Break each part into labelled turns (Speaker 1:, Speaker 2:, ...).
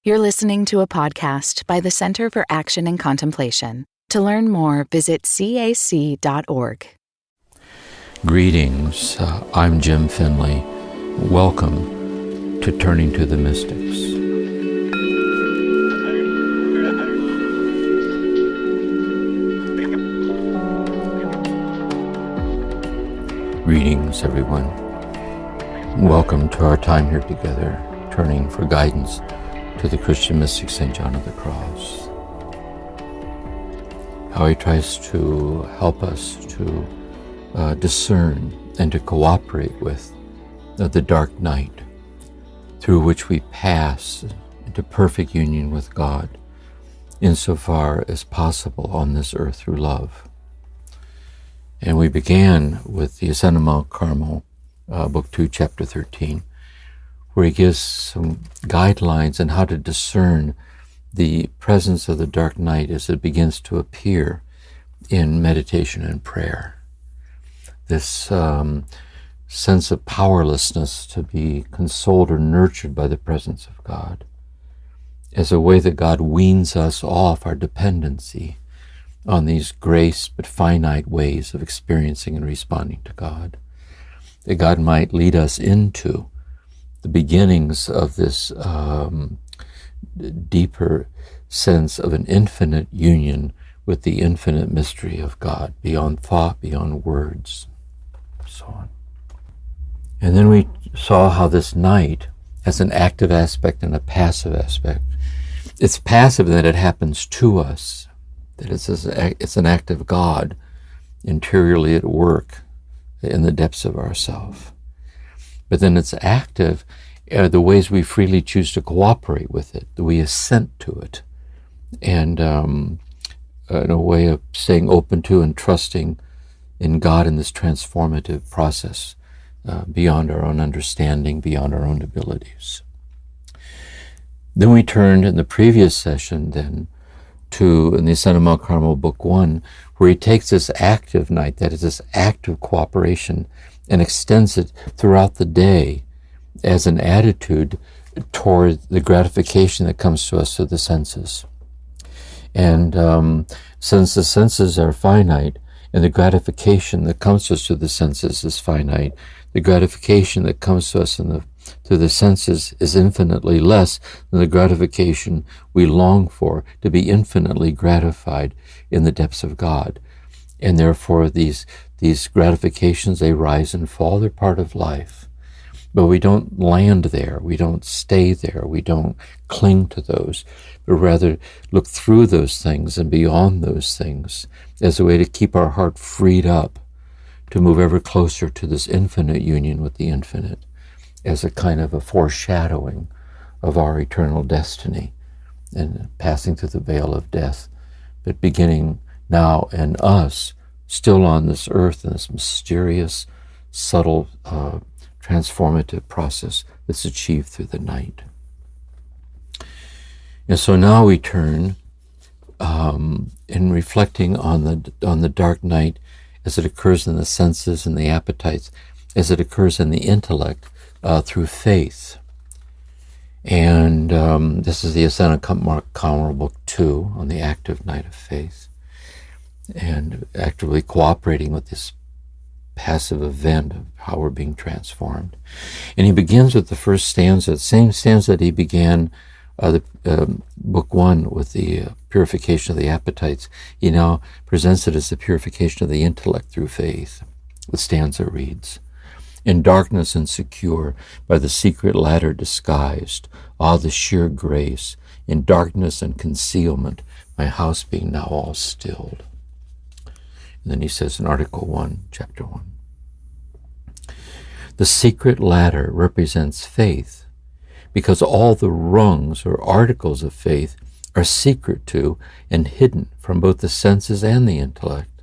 Speaker 1: You're listening to a podcast by the Center for Action and Contemplation. To learn more, visit cac.org.
Speaker 2: Greetings, I'm Jim Finley. Welcome to Turning to the Mystics. Greetings, everyone. Welcome to our time here together, turning for guidance to the Christian mystic St. John of the Cross. How he tries to help us to discern and to cooperate with the dark night through which we pass into perfect union with God insofar as possible on this earth through love. And we began with the Ascent of Mount Carmel, Book 2, Chapter 13, where he gives some guidelines on how to discern the presence of the dark night as it begins to appear in meditation and prayer. This sense of powerlessness to be consoled or nurtured by the presence of God as a way that God weans us off our dependency on these grace but finite ways of experiencing and responding to God. That God might lead us into the beginnings of this deeper sense of an infinite union with the infinite mystery of God, beyond thought, beyond words, so on. And then we saw how this night has an active aspect and a passive aspect. It's passive in that it happens to us, that it's an act of God interiorly at work in the depths of ourself. But then it's active the ways we freely choose to cooperate with it, that we assent to it, and in a way of staying open to and trusting in God in this transformative process beyond our own understanding, beyond our own abilities. Then we turned in the previous session then to, in the Ascent of Mount Carmel, Book 1, where he takes this active night, that is this active cooperation, and extends it throughout the day as an attitude toward the gratification that comes to us through the senses. And since the senses are finite, and the gratification that comes to us through the senses is finite, the gratification that comes to us through the senses is infinitely less than the gratification we long for, to be infinitely gratified in the depths of God. And therefore these gratifications, they rise and fall, they're part of life. But we don't land there, we don't stay there, we don't cling to those, but rather look through those things and beyond those things as a way to keep our heart freed up to move ever closer to this infinite union with the infinite, as a kind of a foreshadowing of our eternal destiny and passing through the veil of death, but beginning now in us, still on this earth, in this mysterious, subtle, transformative process that's achieved through the night. And so now we turn in reflecting on the dark night as it occurs in the senses and the appetites, as it occurs in the intellect through faith. And this is the Ascent of Mount Carmel, Book 2, on the active night of faith, and actively cooperating with this passive event of how we're being transformed. And he begins with the first stanza, the same stanza that he began Book 1 with the purification of the appetites. He now presents it as the purification of the intellect through faith. The stanza reads, "In darkness and secure, by the secret ladder disguised, ah, the sheer grace, in darkness and concealment, my house being now all stilled." And then he says in Article 1, Chapter 1, "The secret ladder represents faith, because all the rungs or articles of faith are secret to and hidden from both the senses and the intellect.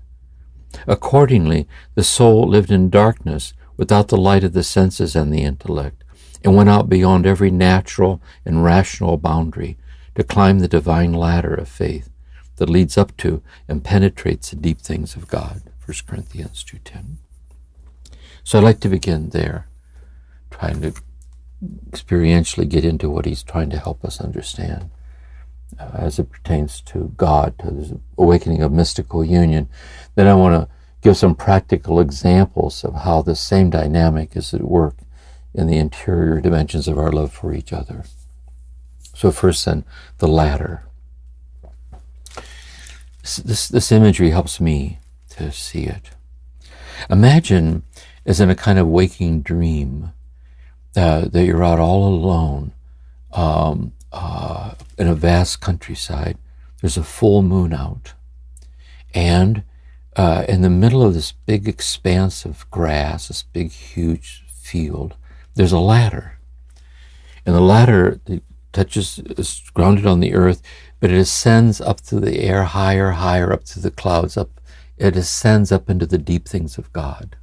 Speaker 2: Accordingly, the soul lived in darkness without the light of the senses and the intellect, and went out beyond every natural and rational boundary to climb the divine ladder of faith that leads up to and penetrates the deep things of God." 1 Corinthians 2:10. So I'd like to begin there, trying to experientially get into what he's trying to help us understand as it pertains to God, to the awakening of mystical union. Then I want to give some practical examples of how the same dynamic is at work in the interior dimensions of our love for each other. So first then, the ladder. This imagery helps me to see it. Imagine as in a kind of waking dream that you're out all alone in a vast countryside. There's a full moon out. And in the middle of this big expanse of grass, this big, huge field, there's a ladder. And the ladder is grounded on the earth, but it ascends up to the air, higher up to the clouds. It ascends up into the deep things of God.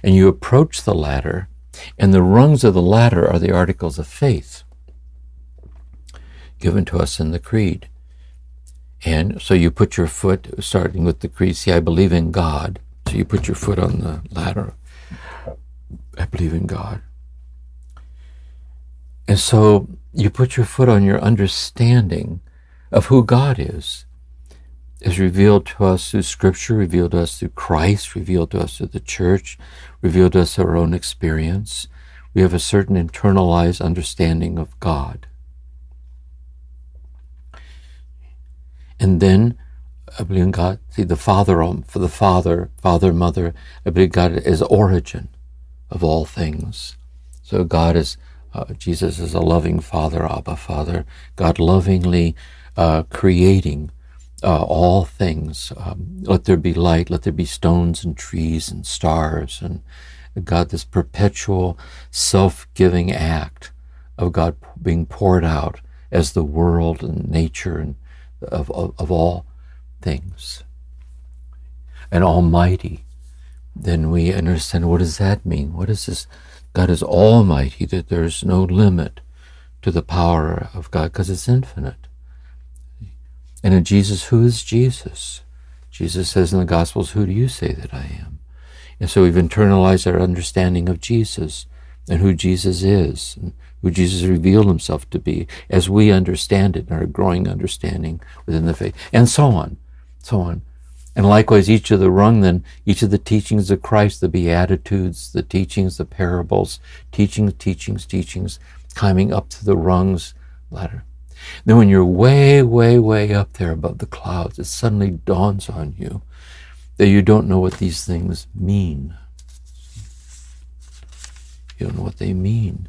Speaker 2: And you approach the ladder, and the rungs of the ladder are the articles of faith given to us in the Creed. And so you put your foot, starting with the Creed, see, I believe in God. So you put your foot on the ladder. I believe in God. And so you put your foot on your understanding of who God is revealed to us through Scripture, revealed to us through Christ, revealed to us through the church, revealed to us our own experience. We have a certain internalized understanding of God. And then I believe in God. See, the Father, for the Father, Mother, I believe God is origin of all things. So God is, Jesus is a loving Father, Abba Father. God lovingly creating all things. Let there be light, let there be stones and trees and stars. And God, this perpetual self-giving act of God being poured out as the world and nature and of all things. And Almighty, then we understand, what does that mean? What is this? God is almighty, that there's no limit to the power of God because it's infinite. And in Jesus, who is Jesus? Jesus says in the Gospels, who do you say that I am? And so we've internalized our understanding of Jesus and who Jesus is and who Jesus revealed himself to be as we understand it in our growing understanding within the faith, and so on, so on. And likewise, each of the rung, then, each of the teachings of Christ, the Beatitudes, the teachings, the parables, teachings, climbing up to the rungs ladder. Then when you're way up there above the clouds, it suddenly dawns on you that you don't know what these things mean. You don't know what they mean.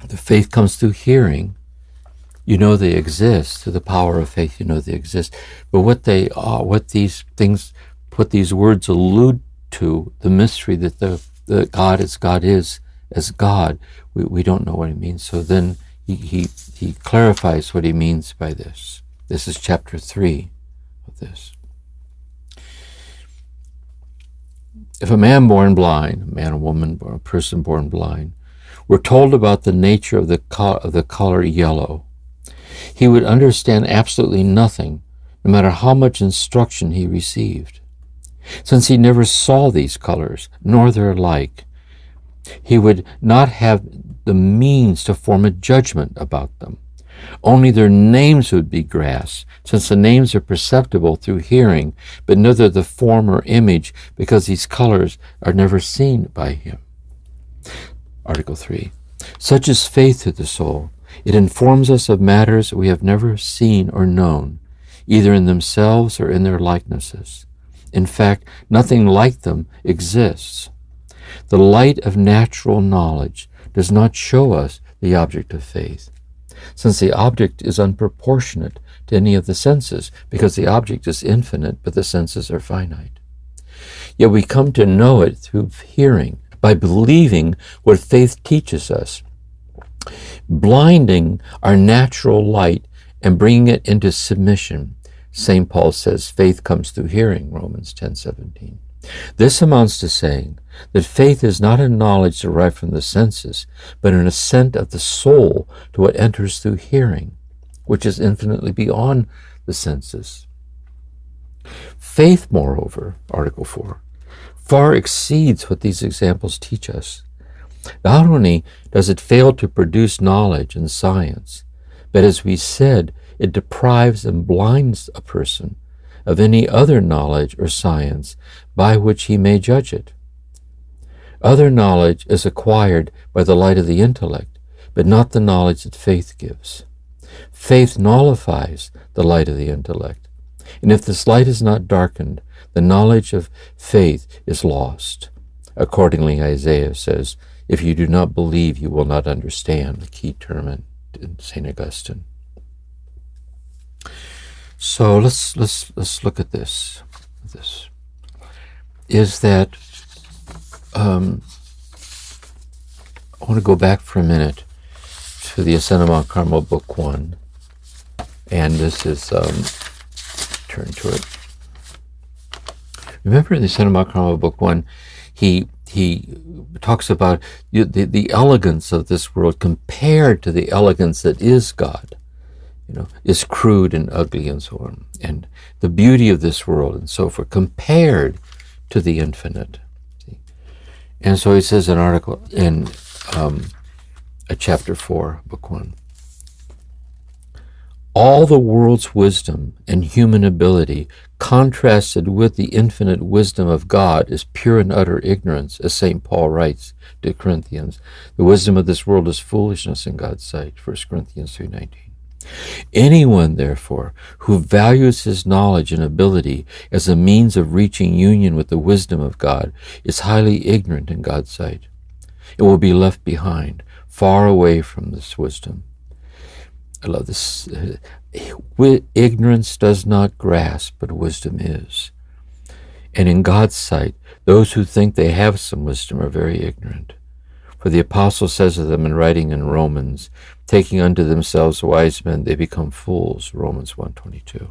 Speaker 2: The faith comes through hearing. You know they exist. Through the power of faith, you know they exist. But what they are, what these things, what these words allude to, the mystery that the God is as God, we don't know what it means. So then he clarifies what he means by this. This is chapter 3 of this. If a man born blind, a man, a woman, or a person born blind, were told about the nature of the color yellow, he would understand absolutely nothing, no matter how much instruction he received. Since he never saw these colors, nor their like, he would not have the means to form a judgment about them. Only their names would be grasped, since the names are perceptible through hearing, but neither the form or image, because these colors are never seen by him. Article 3. Such is faith to the soul. It informs us of matters we have never seen or known, either in themselves or in their likenesses. In fact, nothing like them exists. The light of natural knowledge does not show us the object of faith, since the object is unproportionate to any of the senses, because the object is infinite, but the senses are finite. Yet we come to know it through hearing, by believing what faith teaches us, blinding our natural light and bringing it into submission. St. Paul says faith comes through hearing, Romans 10:17. This amounts to saying that faith is not a knowledge derived from the senses, but an assent of the soul to what enters through hearing, which is infinitely beyond the senses. Faith, moreover, Article 4, far exceeds what these examples teach us. Not only does it fail to produce knowledge and science, but as we said, it deprives and blinds a person of any other knowledge or science by which he may judge it. Other knowledge is acquired by the light of the intellect, but not the knowledge that faith gives. Faith nullifies the light of the intellect, and if this light is not darkened, the knowledge of faith is lost. Accordingly, Isaiah says, if you do not believe, you will not understand, the key term in St. Augustine. So let's look at this. Is that I want to go back for a minute to the Ascent of Mount Carmel, Book 1, and this is turn to it. Remember in the Ascent of Mount Carmel, Book 1, he talks about the elegance of this world compared to the elegance that is God. Is crude and ugly and so on, and the beauty of this world and so forth, compared to the infinite. See? And so he says in chapter 4, book 1, all the world's wisdom and human ability contrasted with the infinite wisdom of God is pure and utter ignorance, as St. Paul writes to Corinthians. The wisdom of this world is foolishness in God's sight, 1 Corinthians 3:19. Anyone, therefore, who values his knowledge and ability as a means of reaching union with the wisdom of God is highly ignorant in God's sight. It will be left behind, far away from this wisdom. I love this. Ignorance does not grasp, but wisdom is. And in God's sight, those who think they have some wisdom are very ignorant. For the apostle says of them in writing in Romans, taking unto themselves wise men, they become fools, Romans 1:22.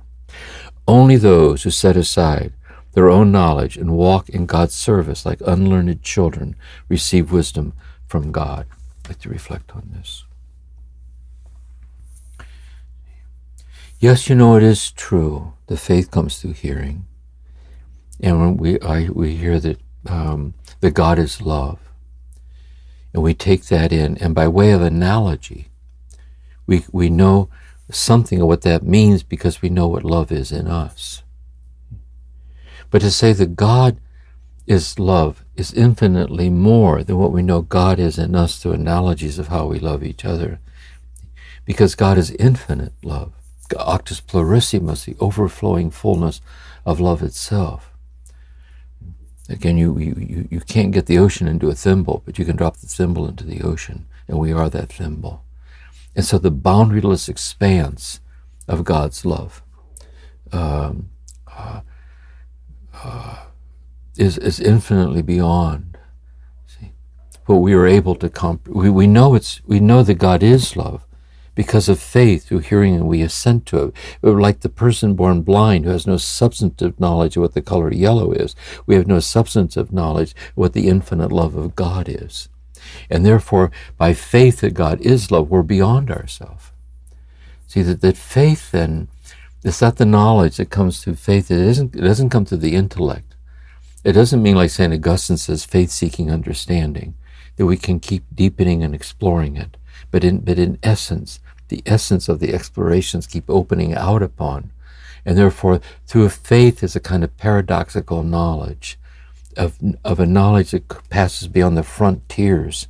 Speaker 2: Only those who set aside their own knowledge and walk in God's service like unlearned children receive wisdom from God. I'd like to reflect on this. Yes, it is true. The faith comes through hearing. And when we hear that God is love, and we take that in, and by way of analogy, we know something of what that means because we know what love is in us. But to say that God is love is infinitely more than what we know God is in us through analogies of how we love each other. Because God is infinite love. Actus plurissimus, the overflowing fullness of love itself. Again, you can't get the ocean into a thimble, but you can drop the thimble into the ocean, and we are that thimble. And so the boundaryless expanse of God's love is infinitely beyond. See, what we are able to we know that God is love. Because of faith, through hearing, and we assent to it. We're like the person born blind who has no substantive knowledge of what the color yellow is. We have no substantive knowledge of what the infinite love of God is. And therefore, by faith that God is love, we're beyond ourselves. See, that faith then, is not the knowledge that comes through faith. It doesn't come through the intellect. It doesn't mean, like St. Augustine says, faith-seeking understanding, that we can keep deepening and exploring it. But in essence, the essence of the explorations keep opening out upon. And therefore, through a faith is a kind of paradoxical knowledge, of a knowledge that passes beyond the frontiers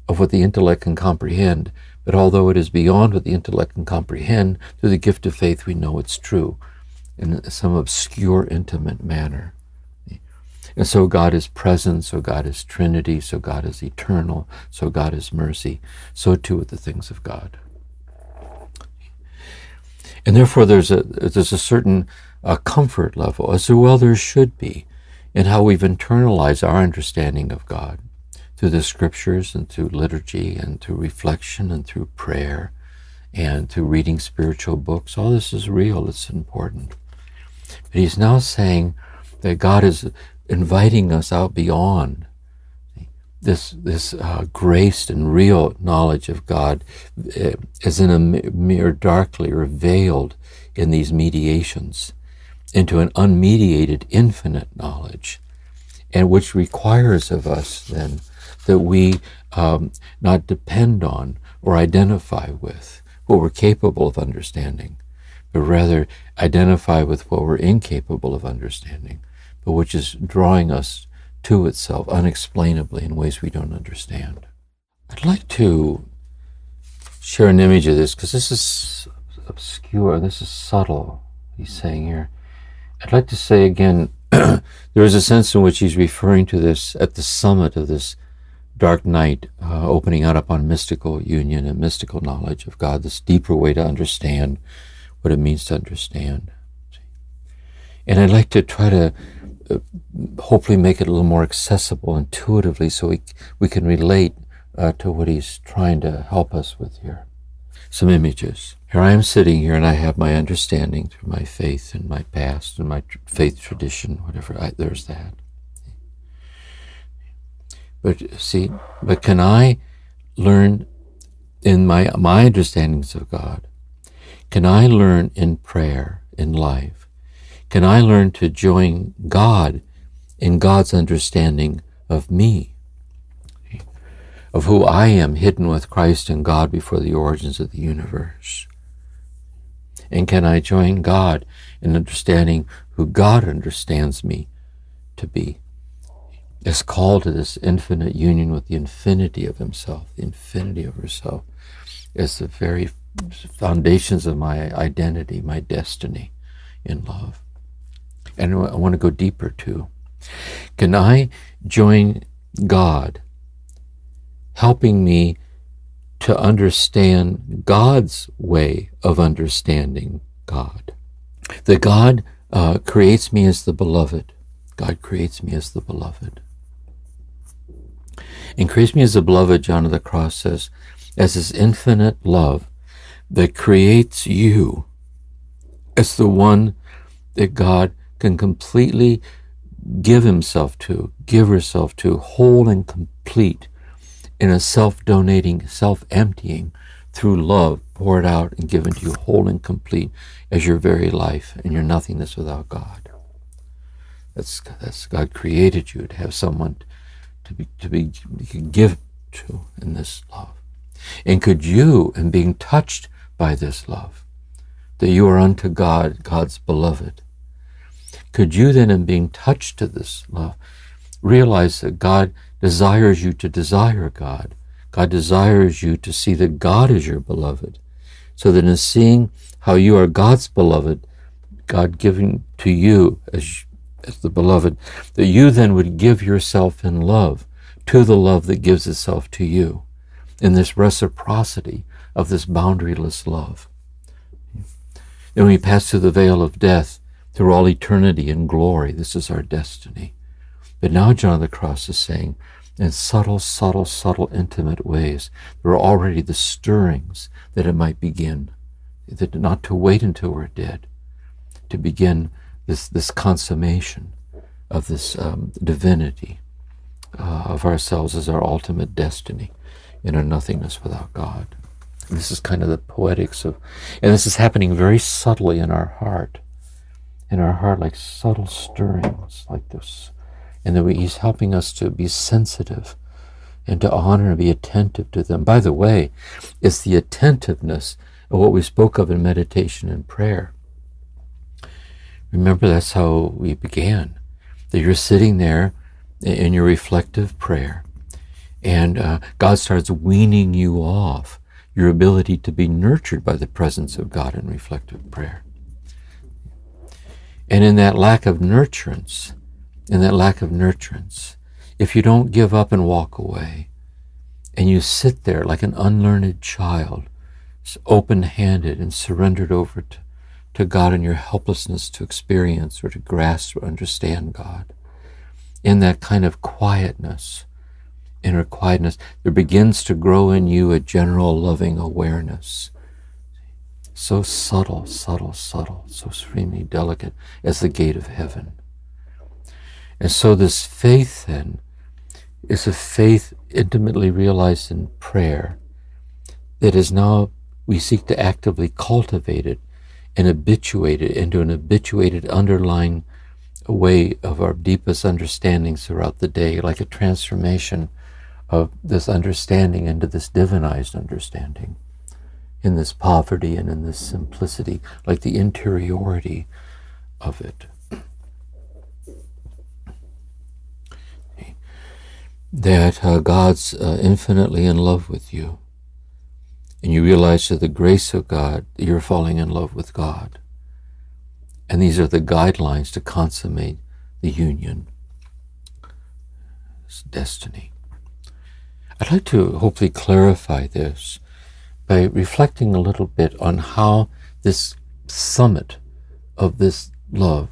Speaker 2: of what the intellect can comprehend. But although it is beyond what the intellect can comprehend, through the gift of faith we know it's true in some obscure, intimate manner. And so God is present, so God is Trinity, so God is eternal, so God is mercy. So too with the things of God. And therefore there's a certain comfort level, as well there should be, in how we've internalized our understanding of God through the scriptures and through liturgy and through reflection and through prayer and through reading spiritual books. All this is real, it's important. But he's now saying that God is inviting us out beyond this graced and real knowledge of God as in a mere darkly or veiled in these mediations into an unmediated infinite knowledge, and which requires of us then that we not depend on or identify with what we're capable of understanding, but rather identify with what we're incapable of understanding, but which is drawing us to itself unexplainably in ways we don't understand. I'd like to share an image of this, because this is obscure, this is subtle, he's saying here. I'd like to say again, there is a sense in which he's referring to this at the summit of this dark night, opening out upon mystical union and mystical knowledge of God, this deeper way to understand what it means to understand. And I'd like to try to hopefully make it a little more accessible intuitively, so we can relate to what he's trying to help us with here. Some images. Here I am sitting here, and I have my understanding through my faith and my past and my faith tradition, whatever. There's that. But can I learn in my understandings of God? Can I learn in prayer, in life? Can I learn to join God in God's understanding of me, of who I am, hidden with Christ in God before the origins of the universe? And can I join God in understanding who God understands me to be, as called to this infinite union with the infinity of himself, the infinity of herself, as the very foundations of my identity, my destiny in love? And I want to go deeper too. Can I join God, helping me to understand God's way of understanding God? That God creates me as the beloved. God creates me as the beloved. And creates me as the beloved, John of the Cross says, as his infinite love that creates you as the one that God can completely give himself to, give herself to, whole and complete, in a self-donating, self-emptying, through love poured out and given to you whole and complete as your very life and your nothingness without God. That's God created you to have someone to be give to in this love. And could you, in being touched by this love, that you are unto God, God's beloved, could you then, in being touched to this love, realize that God desires you to desire God? God desires you to see that God is your beloved, so that in seeing how you are God's beloved, God giving to you as the beloved, that you then would give yourself in love to the love that gives itself to you, in this reciprocity of this boundaryless love. And when we pass through the veil of death, through all eternity in glory, this is our destiny. But now John of the Cross is saying, in subtle, intimate ways, there are already the stirrings that it might begin, that not to wait until we're dead, to begin this consummation of this divinity of ourselves as our ultimate destiny in our nothingness without God. And this is kind of the poetics of, and this is happening very subtly in our heart, like subtle stirrings like this. And that he's helping us to be sensitive and to honor and be attentive to them. By the way, it's the attentiveness of what we spoke of in meditation and prayer. Remember, that's how we began. That you're sitting there in your reflective prayer, and God starts weaning you off your ability to be nurtured by the presence of God in reflective prayer. And in that lack of nurturance, if you don't give up and walk away, and you sit there like an unlearned child, open-handed and surrendered over to God in your helplessness to experience or to grasp or understand God, in that kind of quietness, inner quietness, there begins to grow in you a general loving awareness. So subtle, so supremely delicate as the gate of heaven. And so this faith then is a faith intimately realized in prayer that is now, we seek to actively cultivate it and habituate it into an habituated underlying way of our deepest understandings throughout the day, like a transformation of this understanding into this divinized understanding, in this poverty and in this simplicity, like the interiority of it. That God's infinitely in love with you, and you realize through the grace of God that you're falling in love with God. And these are the guidelines to consummate the union, this destiny. I'd like to hopefully clarify this by reflecting a little bit on how this summit of this love,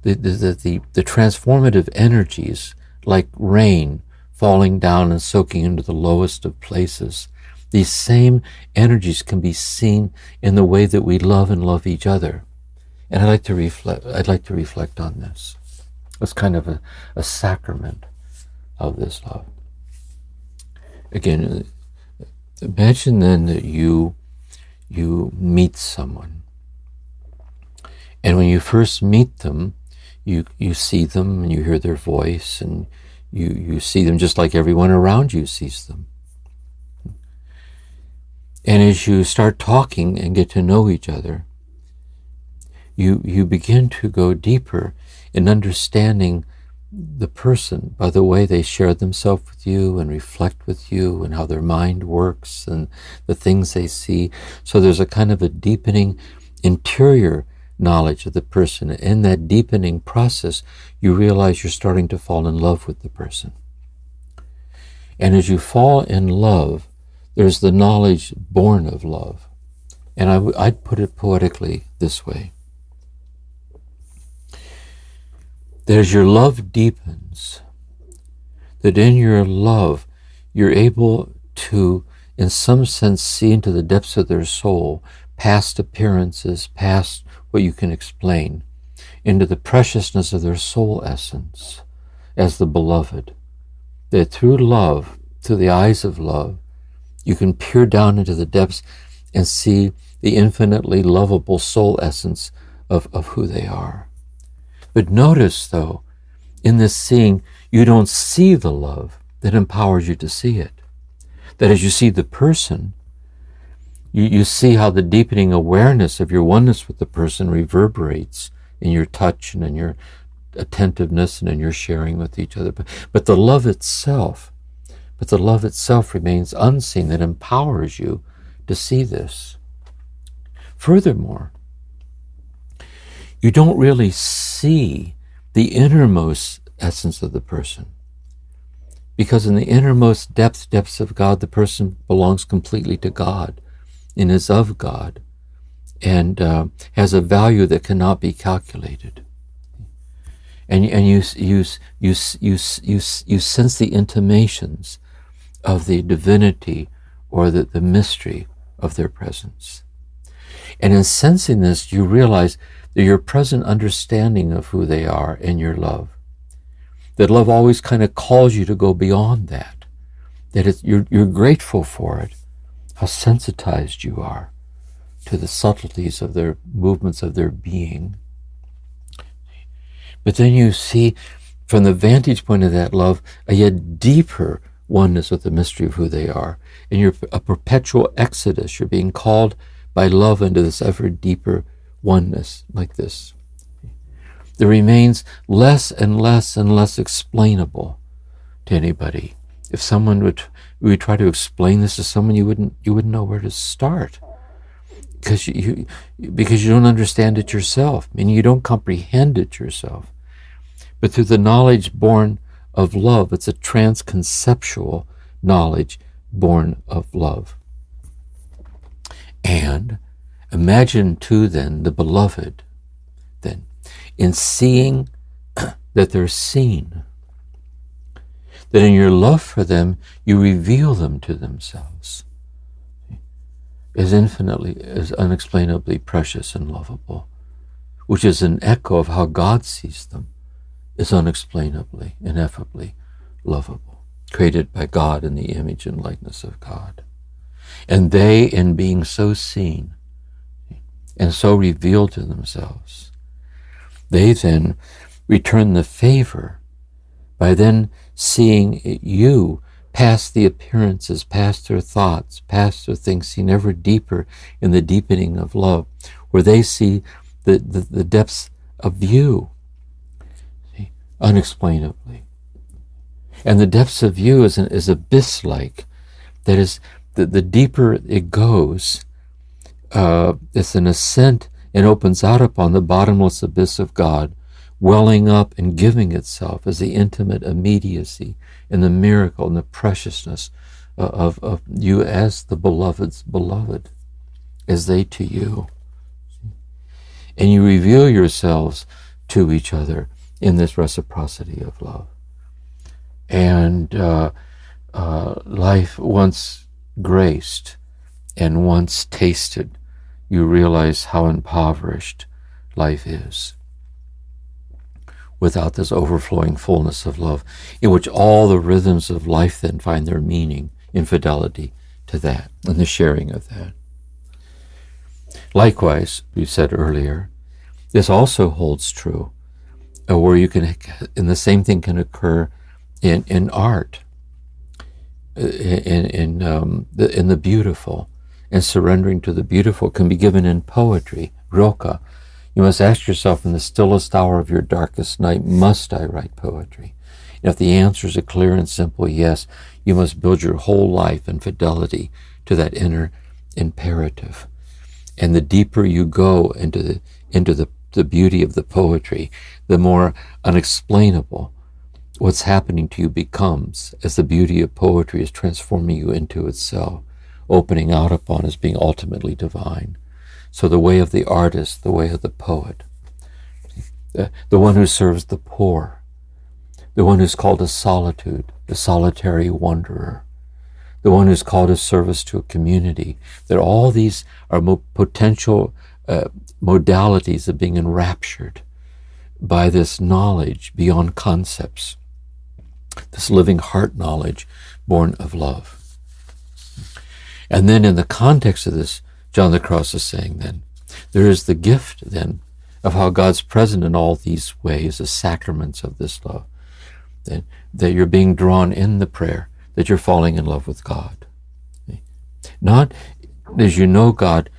Speaker 2: the transformative energies like rain falling down and soaking into the lowest of places, these same energies can be seen in the way that we love and love each other. And I'd like to reflect on this. It's kind of a sacrament of this love. Again, imagine then that you meet someone. And when you first meet them, you see them and you hear their voice, and you see them just like everyone around you sees them. And as you start talking and get to know each other, you begin to go deeper in understanding the person by the way they share themselves with you and reflect with you and how their mind works and the things they see. So there's a kind of a deepening interior knowledge of the person. In that deepening process, you realize you're starting to fall in love with the person. And as you fall in love, there's the knowledge born of love. And I'd put it poetically this way. That as your love deepens, that in your love, you're able to, in some sense, see into the depths of their soul, past appearances, past what you can explain, into the preciousness of their soul essence as the beloved. That through love, through the eyes of love, you can peer down into the depths and see the infinitely lovable soul essence of who they are. But notice, though, in this seeing, you don't see the love that empowers you to see it. That as you see the person, you see how the deepening awareness of your oneness with the person reverberates in your touch and in your attentiveness and in your sharing with each other. But the love itself remains unseen, that empowers you to see this. Furthermore, you don't really see the innermost essence of the person. Because in the innermost depths of God, the person belongs completely to God and is of God and has a value that cannot be calculated. And you sense the intimations of the divinity or the mystery of their presence. And in sensing this, you realize that your present understanding of who they are and your love, that love always kind of calls you to go beyond that, that you're grateful for it, how sensitized you are to the subtleties of their movements of their being. But then you see, from the vantage point of that love, a yet deeper oneness with the mystery of who they are. And you're a perpetual exodus. You're being called by love into this ever deeper oneness like this. There remains less and less and less explainable to anybody. If someone would try to explain this to someone, you wouldn't know where to start. Because you don't understand it yourself. I mean, you don't comprehend it yourself. But through the knowledge born of love, it's a transconceptual knowledge born of love. And imagine too then the beloved, then, in seeing that they're seen, that in your love for them, you reveal them to themselves as infinitely, as unexplainably precious and lovable, which is an echo of how God sees them as unexplainably, ineffably lovable, created by God in the image and likeness of God. And they, in being so seen and so revealed to themselves, they then return the favor by then seeing you past the appearances, past their thoughts, past their things, seen ever deeper in the deepening of love, where they see the depths of you, see, unexplainably. And the depths of you is abyss-like. That is, the deeper it goes, it's an ascent and opens out upon the bottomless abyss of God, welling up and giving itself as the intimate immediacy and the miracle and the preciousness of you as the beloved's beloved, as they to you. And you reveal yourselves to each other in this reciprocity of love. And life once graced and once tasted, you realize how impoverished life is without this overflowing fullness of love, in which all the rhythms of life then find their meaning in fidelity to that and the sharing of that. Likewise, we said earlier, this also holds true, where you can, and the same thing can occur in art, in the beautiful, and surrendering to the beautiful can be given in poetry, roka. You must ask yourself in the stillest hour of your darkest night, must I write poetry? And if the answer is a clear and simple yes, you must build your whole life in fidelity to that inner imperative. And the deeper you go into the beauty of the poetry, the more unexplainable what's happening to you becomes, as the beauty of poetry is transforming you into itself, opening out upon as being ultimately divine. So the way of the artist, the way of the poet, the one who serves the poor, the one who's called to solitude, the solitary wanderer, the one who's called to service to a community, that all these are potential modalities of being enraptured by this knowledge beyond concepts, this living heart knowledge born of love. And then in the context of this, John the Cross is saying then, there is the gift then of how God's present in all these ways as sacraments of this love, that you're being drawn in the prayer, that you're falling in love with God. Not as you know God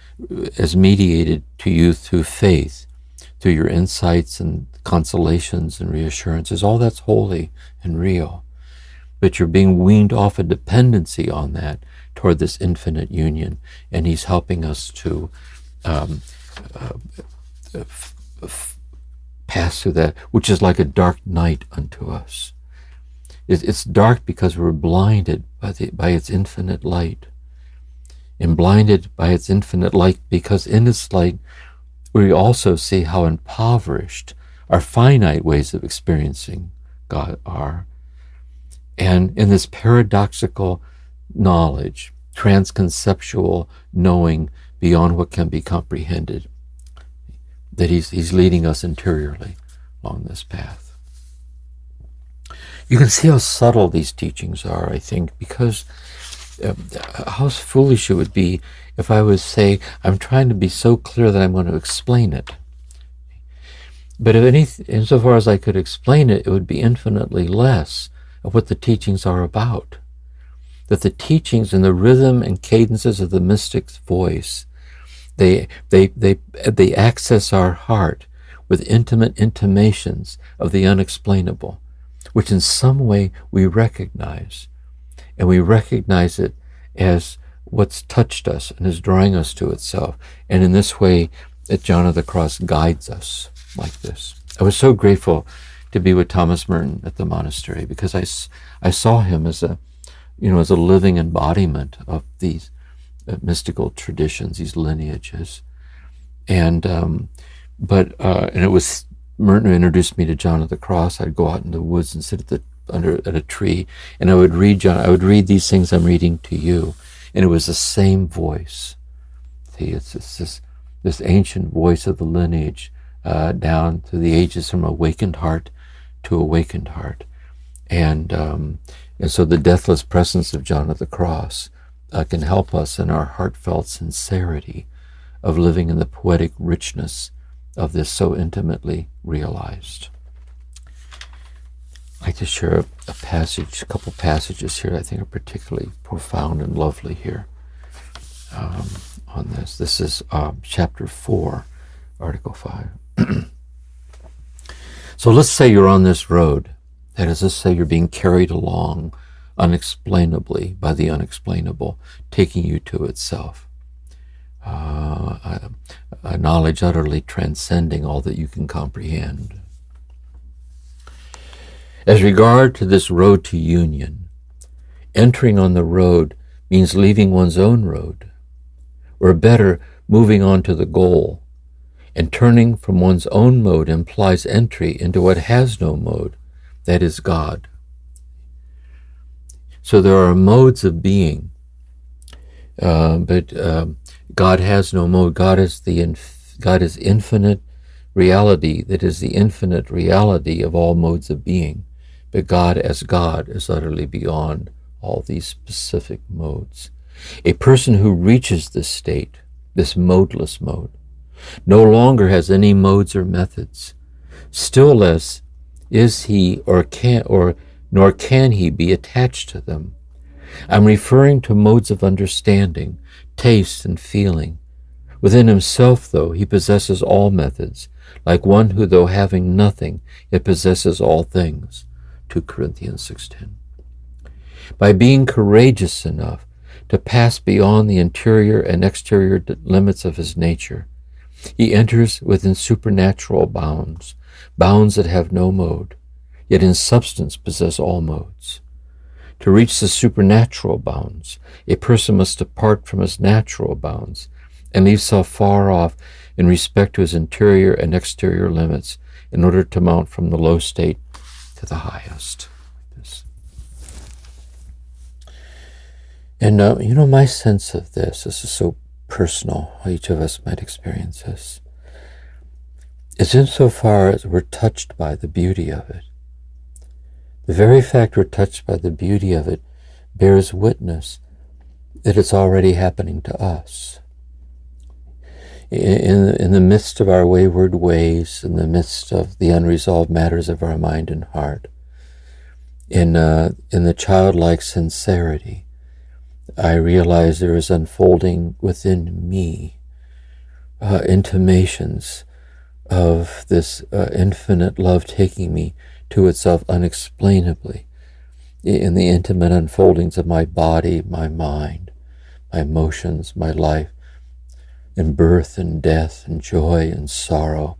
Speaker 2: as mediated to you through faith, through your insights and consolations and reassurances, all that's holy and real. But you're being weaned off a dependency on that toward this infinite union, and he's helping us to pass through that, which is like a dark night unto us. It's dark because we're blinded by its infinite light, and blinded by its infinite light because in its light we also see how impoverished our finite ways of experiencing God are. And in this paradoxical knowledge, transconceptual knowing beyond what can be comprehended, that he's leading us interiorly along this path. You can see how subtle these teachings are, I think, because how foolish it would be if I would say, I'm trying to be so clear that I'm going to explain it. But insofar as I could explain it, it would be infinitely less of what the teachings are about. That the teachings and the rhythm and cadences of the mystic's voice, they access our heart with intimate intimations of the unexplainable, which in some way we recognize. And we recognize it as what's touched us and is drawing us to itself. And in this way, that John of the Cross guides us like this. I was so grateful to be with Thomas Merton at the monastery, because I saw him as a living embodiment of these mystical traditions, these lineages. And it was Merton who introduced me to John of the Cross. I'd go out in the woods and sit at a tree, and I would read these things I'm reading to you, and it was the same voice. See, it's this ancient voice of the lineage down through the ages, from awakened heart to awakened heart, and so the deathless presence of John of the Cross can help us in our heartfelt sincerity of living in the poetic richness of this so intimately realized. I'd like to share a couple passages here I think are particularly profound and lovely here on this. This is chapter 4, article 5. So let's say you're on this road. That is, let's say you're being carried along unexplainably by the unexplainable, taking you to itself. A knowledge utterly transcending all that you can comprehend. As regard to this road to union, entering on the road means leaving one's own road, or better, moving on to the goal, and turning from one's own mode implies entry into what has no mode, that is God. So there are modes of being, but God has no mode. God is infinite reality, that is the infinite reality of all modes of being. But God as God is utterly beyond all these specific modes. A person who reaches this state, this modeless mode, no longer has any modes or methods. Still less is he nor can he be attached to them. I'm referring to modes of understanding, taste, and feeling. Within himself, though, he possesses all methods, like one who, though having nothing, yet possesses all things. 2 Corinthians 6:10. By being courageous enough to pass beyond the interior and exterior limits of his nature, he enters within supernatural bounds, bounds that have no mode, yet in substance possess all modes. To reach the supernatural bounds, a person must depart from his natural bounds and leave self far off in respect to his interior and exterior limits in order to mount from the low state to the highest. And my sense of this is so personal, how each of us might experience this, is insofar as we're touched by the beauty of it. The very fact we're touched by the beauty of it bears witness that it's already happening to us. In the midst of our wayward ways, in the midst of the unresolved matters of our mind and heart, in the childlike sincerity, I realize there is unfolding within me intimations of this infinite love taking me to itself unexplainably in the intimate unfoldings of my body, my mind, my emotions, my life, in birth and death and joy and sorrow,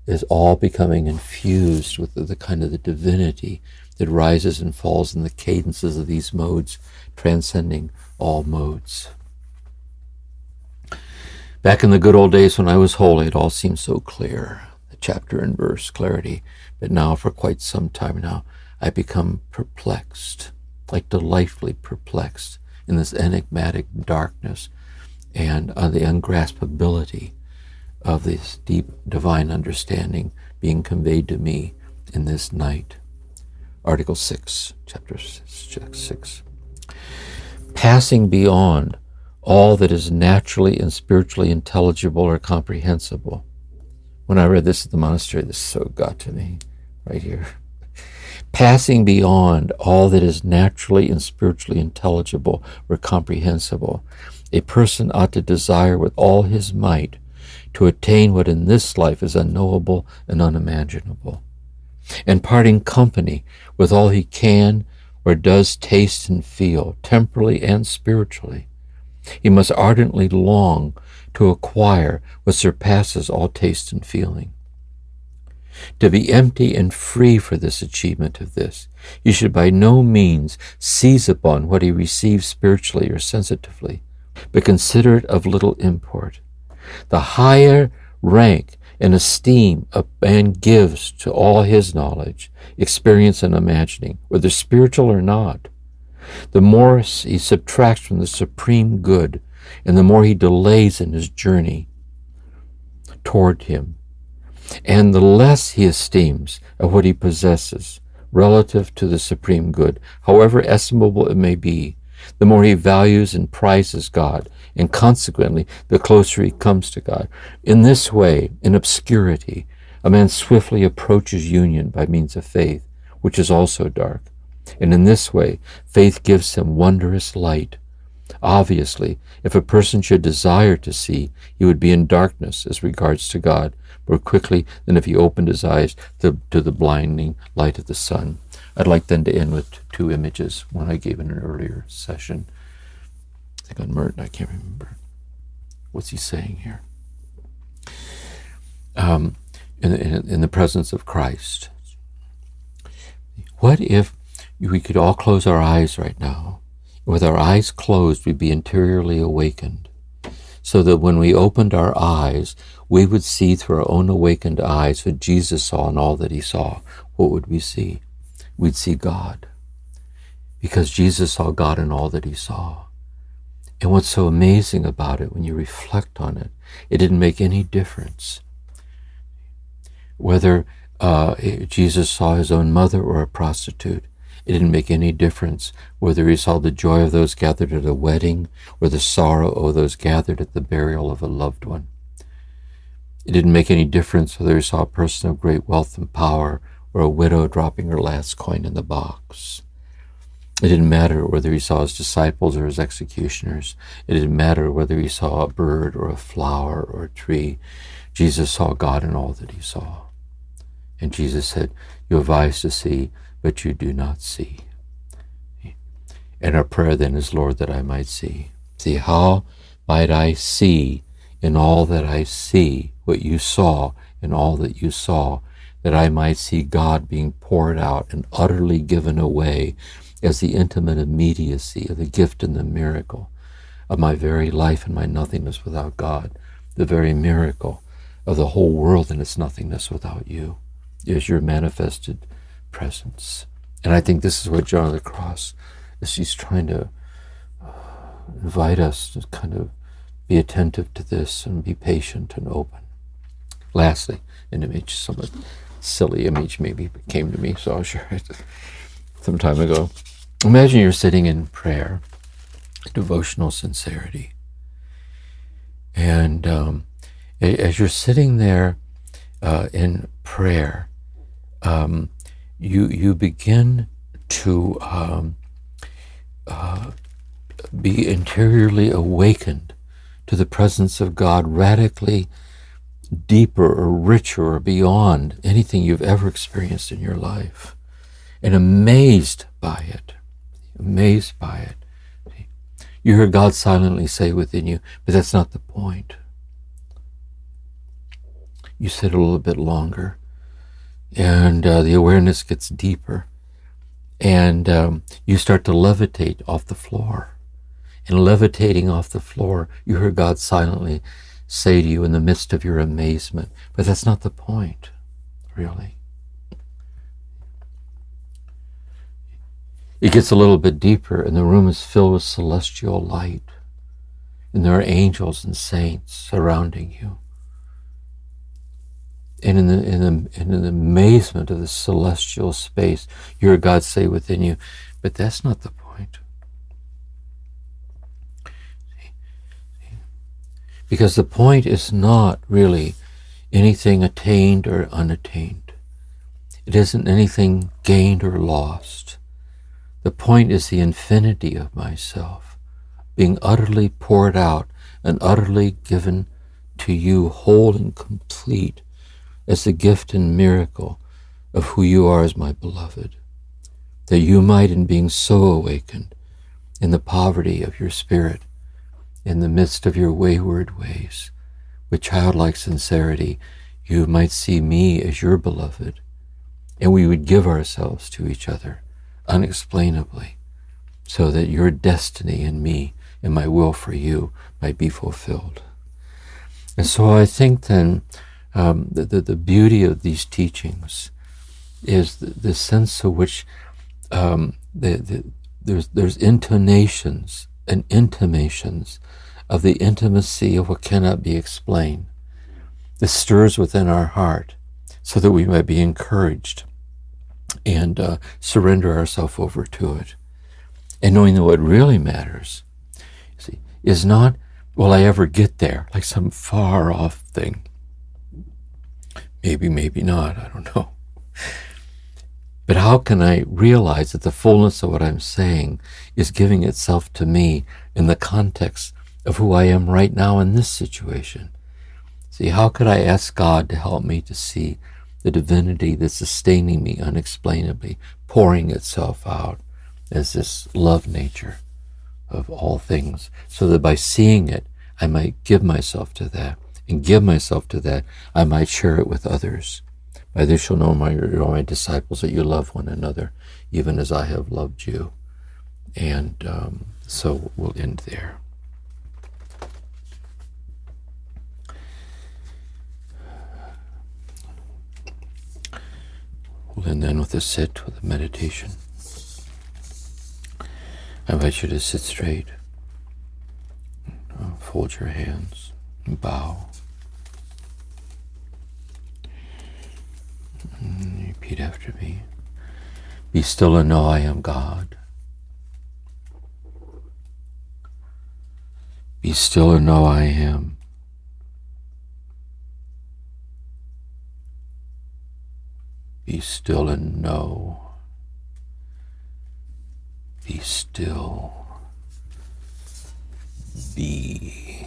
Speaker 2: is all becoming infused with the kind of the divinity that rises and falls in the cadences of these modes, transcending all modes. Back in the good old days when I was holy, it all seemed so clear, the chapter and verse clarity. But now, for quite some time now, I become perplexed, like delightfully perplexed in this enigmatic darkness and the ungraspability of this deep divine understanding being conveyed to me in this night. Article 6, chapter 6. Passing beyond all that is naturally and spiritually intelligible or comprehensible. When I read this at the monastery, this so got to me, right here. Passing beyond all that is naturally and spiritually intelligible or comprehensible, a person ought to desire with all his might to attain what in this life is unknowable and unimaginable, and parting company with all he can or does taste and feel, temporally and spiritually. He must ardently long to acquire what surpasses all taste and feeling. To be empty and free for this achievement of this, he should by no means seize upon what he receives spiritually or sensitively, but consider it of little import. The higher rank and esteem a man gives to all his knowledge, experience, and imagining, whether spiritual or not, the more he subtracts from the supreme good, and the more he delays in his journey toward him, and the less he esteems of what he possesses relative to the supreme good, however estimable it may be, the more he values and prizes God, and consequently, the closer he comes to God. In this way, in obscurity, a man swiftly approaches union by means of faith which is also dark. And in this way, faith gives him wondrous light. Obviously, if a person should desire to see, he would be in darkness as regards to God more quickly than if he opened his eyes to the blinding light of the sun. I'd like then to end with two images, one I gave in an earlier session. I think on Merton, I can't remember. What's he saying here? In the presence of Christ. What if we could all close our eyes right now? With our eyes closed, we'd be interiorly awakened, so that when we opened our eyes, we would see through our own awakened eyes what Jesus saw in all that he saw. What would we see? We'd see God, because Jesus saw God in all that he saw. And what's so amazing about it, when you reflect on it, it didn't make any difference whether Jesus saw his own mother or a prostitute. It didn't make any difference whether he saw the joy of those gathered at a wedding or the sorrow of those gathered at the burial of a loved one. It didn't make any difference whether he saw a person of great wealth and power or a widow dropping her last coin in the box. It didn't matter whether he saw his disciples or his executioners. It didn't matter whether he saw a bird or a flower or a tree. Jesus saw God in all that he saw. And Jesus said, "You have eyes to see, but you do not see." And our prayer then is, Lord, that I might see. See, how might I see in all that I see what you saw in all that you saw, that I might see God being poured out and utterly given away as the intimate immediacy of the gift and the miracle of my very life and my nothingness without God, the very miracle of the whole world and its nothingness without you, is your manifested presence. And I think this is what John of the Cross is. He's trying to invite us to kind of be attentive to this and be patient and open. Lastly, an image, somewhat silly image maybe came to me, so I'll share it some time ago. Imagine you're sitting in prayer, devotional sincerity, and as you're sitting there in prayer, you begin to be interiorly awakened to the presence of God, radically deeper or richer or beyond anything you've ever experienced in your life, and amazed by it. Amazed by it. You hear God silently say within you, but that's not the point. You sit a little bit longer, and the awareness gets deeper, and you start to levitate off the floor. And levitating off the floor, you hear God silently say to you in the midst of your amazement, but that's not the point, really. It gets a little bit deeper, and the room is filled with celestial light, and there are angels and saints surrounding you. And in the amazement of the celestial space, you hear God say within you, but that's not the point. Because the point is not really anything attained or unattained. It isn't anything gained or lost. The point is the infinity of myself being utterly poured out and utterly given to you, whole and complete, as the gift and miracle of who you are as my beloved, that you might, in being so awakened in the poverty of your spirit, in the midst of your wayward ways, with childlike sincerity, you might see me as your beloved, and we would give ourselves to each other unexplainably, so that your destiny in me and my will for you might be fulfilled. And so I think then the beauty of these teachings is the sense of which there's intonations and intimations of the intimacy of what cannot be explained. This stirs within our heart so that we might be encouraged and surrender ourselves over to it. And knowing that what really matters, is not, will I ever get there, like some far off thing. Maybe, maybe not, I don't know. But how can I realize that the fullness of what I'm saying is giving itself to me in the context of who I am right now in this situation? See, how could I ask God to help me to see the divinity that's sustaining me unexplainably, pouring itself out as this love nature of all things, so that by seeing it, I might give myself to that, and give myself to that, I might share it with others. By this shall know my disciples, that you love one another, even as I have loved you. And so we'll end there. We'll end then with a sit, with a meditation. I invite you to sit straight, fold your hands, and bow. And repeat after me. Be still and know I am God. Be still and know I am. Be still and know. Be still. Be.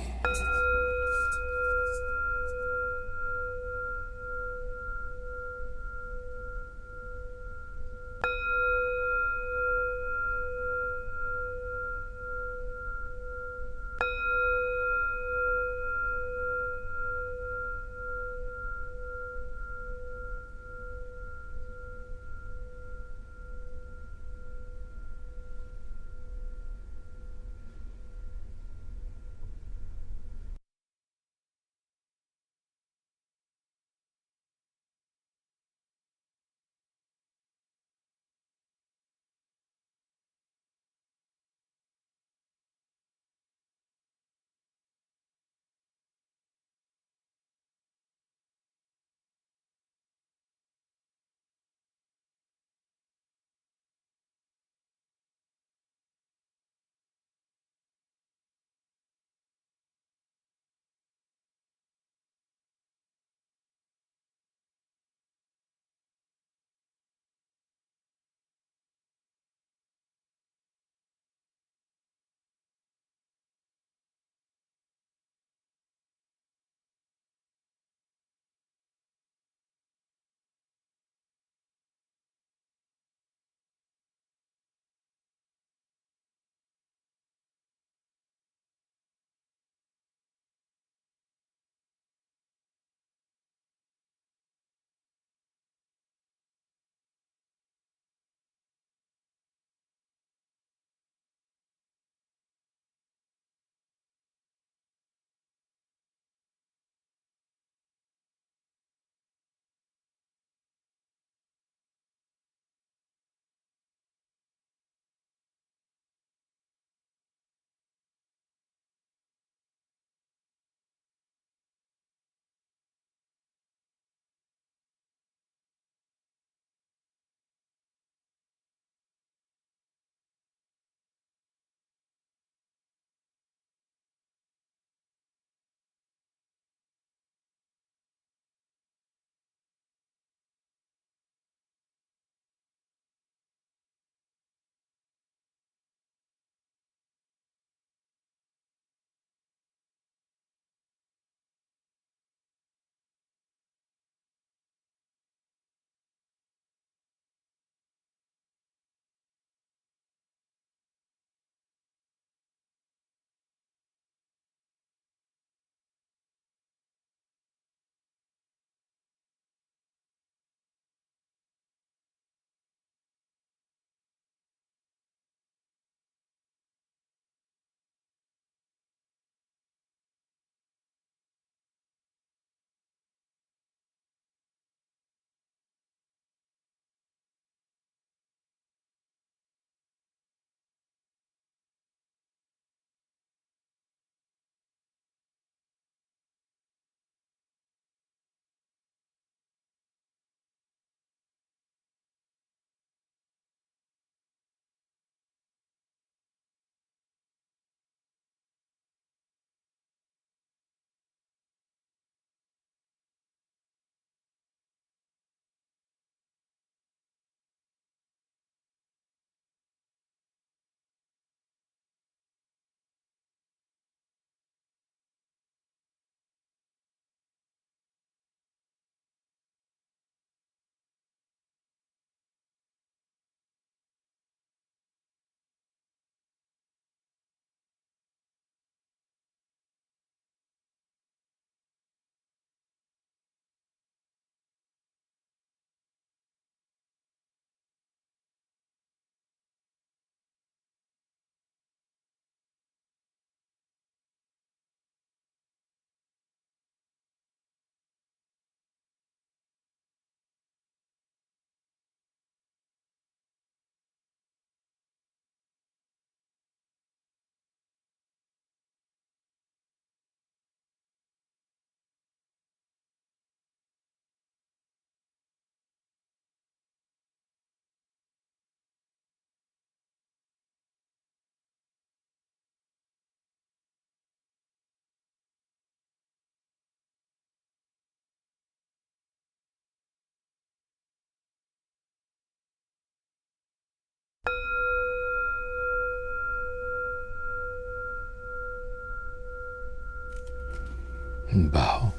Speaker 2: And bow.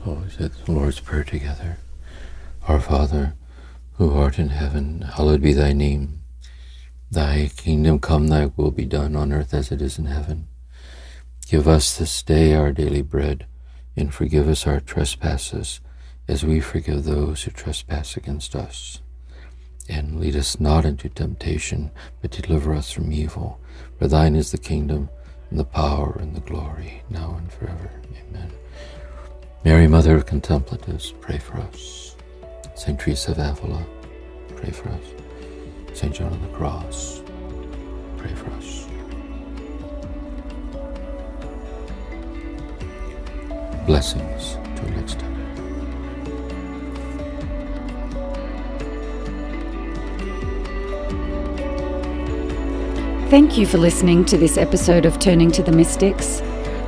Speaker 2: Oh, we said the Lord's Prayer together. Our Father, who art in heaven, hallowed be thy name. Thy kingdom come, thy will be done on earth as it is in heaven. Give us this day our daily bread, and forgive us our trespasses, as we forgive those who trespass against us. And lead us not into temptation, but deliver us from evil. For thine is the kingdom, and the power, and the glory, now and forever. Amen. Mary, Mother of Contemplatives, pray for us. Saint Teresa of Avila, pray for us. Saint John of the Cross, pray for us. Blessings till next time.
Speaker 3: Thank you for listening to this episode of Turning to the Mystics,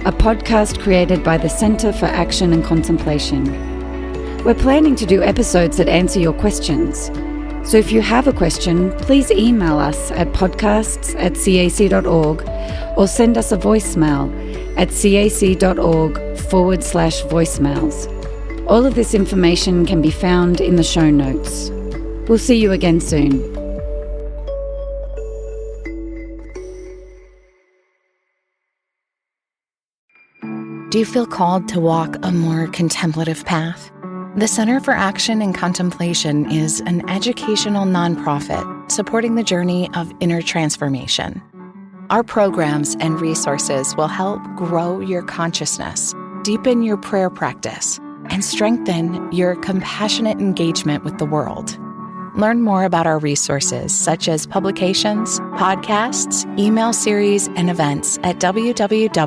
Speaker 3: a podcast created by the Center for Action and Contemplation. We're planning to do episodes that answer your questions. So if you have a question, please email us at podcasts@cac.org or send us a voicemail at cac.org/voicemails. All of this information can be found in the show notes. We'll see you again soon.
Speaker 1: Do you feel called to walk a more contemplative path? The Center for Action and Contemplation is an educational nonprofit supporting the journey of inner transformation. Our programs and resources will help grow your consciousness, deepen your prayer practice, and strengthen your compassionate engagement with the world. Learn more about our resources, such as publications, podcasts, email series, and events at www.cac.org.